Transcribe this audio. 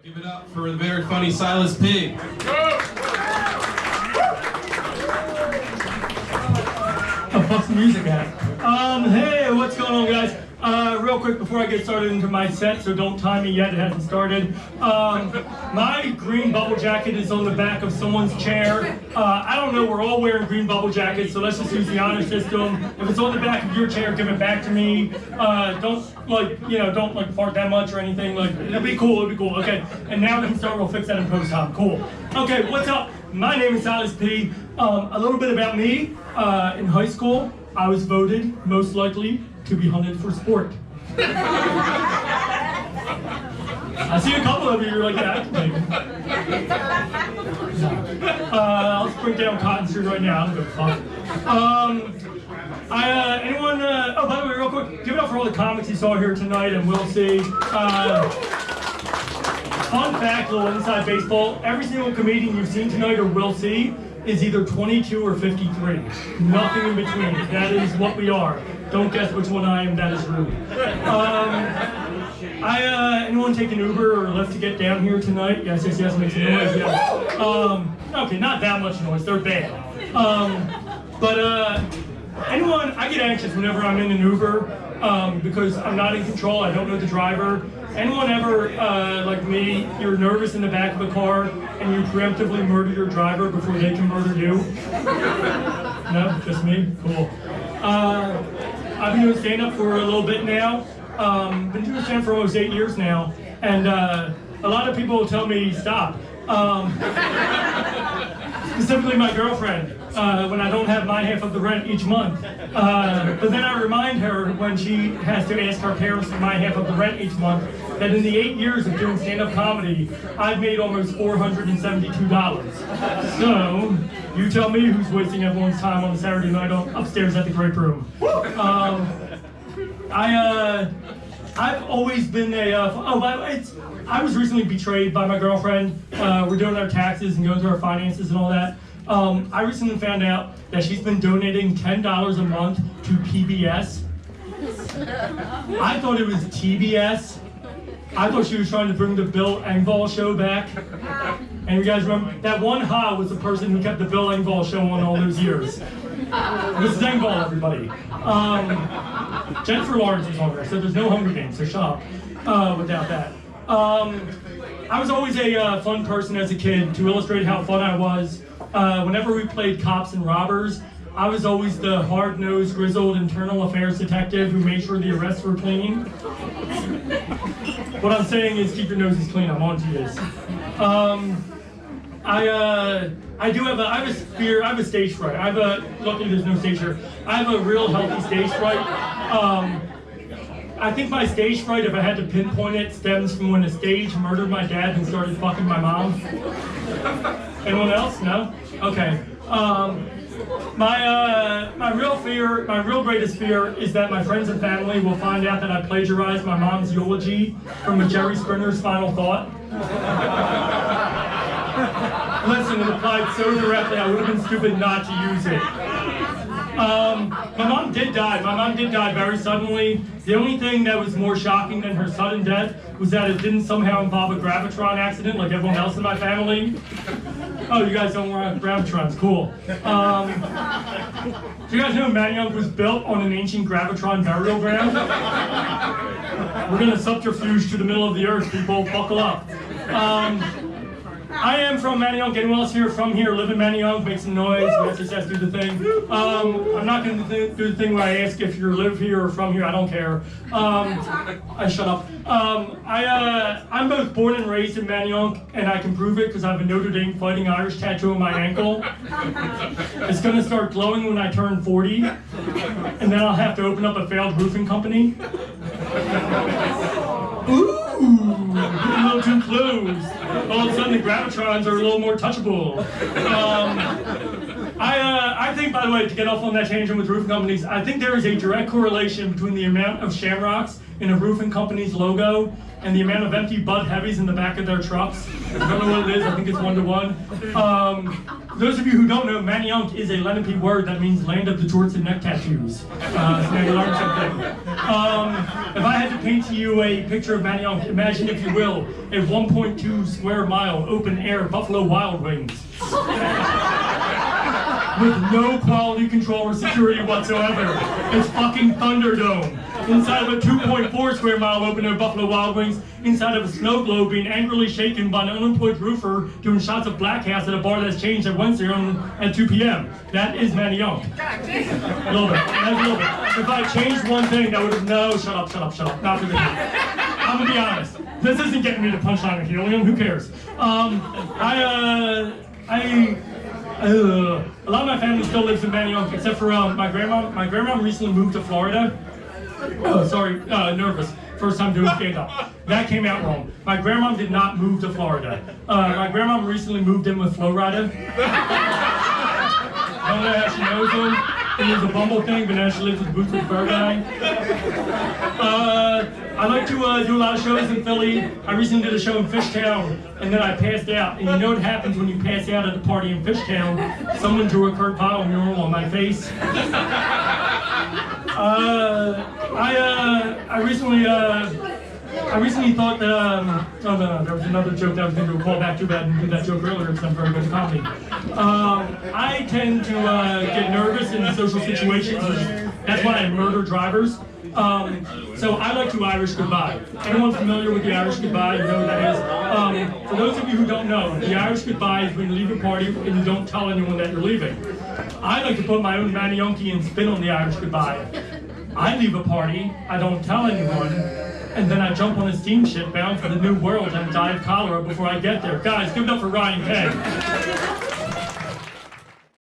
Give it up for the very funny Sylis P. Oh, fuck some music at. Hey, what's going on, guys? Real quick before I get started into my set, so don't time me yet, it hasn't started. My green bubble jacket is on the back of someone's chair. I don't know, we're all wearing green bubble jackets, so let's just use the honor system. If it's on the back of your chair, give it back to me. Don't fart that much or anything. Like, it'll be cool, okay? And now we can start, we'll fix that in post time, cool. Okay, what's up? My name is Sylis P. A little bit about me. In high school, I was voted most likely to be hunted for sport. I see a couple of you, you're like, yeah, I can take it. I'll sprint down Cotton Street right now, I don't give a fuck. Oh, by the way, real quick, give it up for all the comics you saw here tonight, and we'll see. Fun fact, little inside baseball, every single comedian you've seen tonight or will see is either 22 or 53. Nothing in between. That is what we are. Don't guess which one I am, that is rude. Anyone take an Uber or Lyft to get down here tonight? Yes, makes a noise, yes. Okay, not that much noise, they're bad. Anyone, I get anxious whenever I'm in an Uber because I'm not in control, I don't know the driver. Anyone ever, like me, you're nervous in the back of a car and you preemptively murder your driver before they can murder you? No? Just me? Cool. I've been doing stand-up for a little bit now. Been doing stand-up for almost 8 years now. And a lot of people tell me, stop. Specifically my girlfriend, when I don't have my half of the rent each month. But then I remind her when she has to ask her parents for my half of the rent each month, that in the 8 years of doing stand-up comedy, I've made almost $472. So, you tell me who's wasting everyone's time on a Saturday night upstairs at the Grape room. I've always been I was recently betrayed by my girlfriend. We're doing our taxes and going through our finances and all that. I recently found out that she's been donating $10 a month to PBS. I thought it was TBS. I thought she was trying to bring the Bill Engvall show back. And you guys remember, that one Ha was the person who kept the Bill Engvall show on all those years. Mrs. Engvall, everybody. Jennifer Lawrence was on there, so there's no Hunger Games, so shut up without that. I was always a fun person as a kid. To illustrate how fun I was, whenever we played cops and robbers, I was always the hard-nosed, grizzled internal affairs detective who made sure the arrests were clean. What I'm saying is keep your noses clean, I'm on to this. I have a stage fright. Luckily there's no stage here. I have a real healthy stage fright. I think my stage fright, if I had to pinpoint it, stems from when a stage murdered my dad and started fucking my mom. Anyone else? No? Okay. My real greatest fear is that my friends and family will find out that I plagiarized my mom's eulogy from a Jerry Springer's Final Thought. Listen, it applied so directly, I would have been stupid not to use it. My mom did die. My mom did die very suddenly. The only thing that was more shocking than her sudden death was that it didn't somehow involve a gravitron accident like everyone else in my family. Oh, you guys don't want gravitrons, cool. Do you guys know Manayunk was built on an ancient gravitron burial ground? We're gonna subterfuge to the middle of the earth, people, buckle up. I am from Manayunk. Anyone else here from here live in Manayunk? Make some noise. Just do the thing. I'm not going to do the thing where I ask if you live here or from here. I don't care. Shut up. I'm both born and raised in Manayunk, and I can prove it because I have a Notre Dame Fighting Irish tattoo on my ankle. It's going to start glowing when I turn 40, and then I'll have to open up a failed roofing company. Ooh, getting a little too close. All of a sudden the gravitrons are a little more touchable. I think, by the way, to get off on that tangent with roofing companies, I think there is a direct correlation between the amount of shamrocks in a roofing company's logo and the amount of empty Bud Heavies in the back of their trucks. I don't know what it is, I think it's 1-to-1. Those of you who don't know, Manayunk is a Lenape word that means land of the jorts and neck tattoos. So now you learned something. If I had to paint to you a picture of Manayunk, imagine, if you will, a 1.2 square mile open air Buffalo Wild Wings. With no quality control or security whatsoever. It's fucking Thunderdome. Inside of a 2.4 square mile open air Buffalo Wild Wings, inside of a snow globe being angrily shaken by an unemployed roofer doing shots of Black House at a bar that's changed at Wednesday at 2 p.m. That is Manayunk. A little bit. That's a little bit. If I changed one thing, that would have... No, shut up. Not for the I'm gonna be honest. This isn't getting me to punchline or helium. Who cares? A lot of my family still lives in Manayunk, except for my grandma. My grandma recently moved to Florida. Oh, sorry, nervous. First time doing stand-up. That came out wrong. My grandma did not move to Florida. My grandma recently moved in with Flo Rida. I don't know how she knows him. It was a Bumble thing, but now she lives with the Boots with the Fur guy. I like to do a lot of shows in Philly. I recently did a show in Fishtown, and then I passed out. And you know what happens when you pass out at a party in Fishtown? Someone drew a Kurt Vile mural on my face. I recently thought that, oh no, there was another joke that I was going to call back to, but I didn't do that joke earlier because I'm very good at comedy. I tend to get nervous in social situations. That's why I murder drivers. So I like to Irish goodbye. Anyone familiar with the Irish goodbye? You know what that is? For those of you who don't know, the Irish goodbye is when you leave a party and you don't tell anyone that you're leaving. I like to put my own Manayunkian spin on the Irish goodbye. I leave a party, I don't tell anyone, and then I jump on a steamship bound for the New World and die of cholera before I get there. Guys, give it up for Ryan Kay.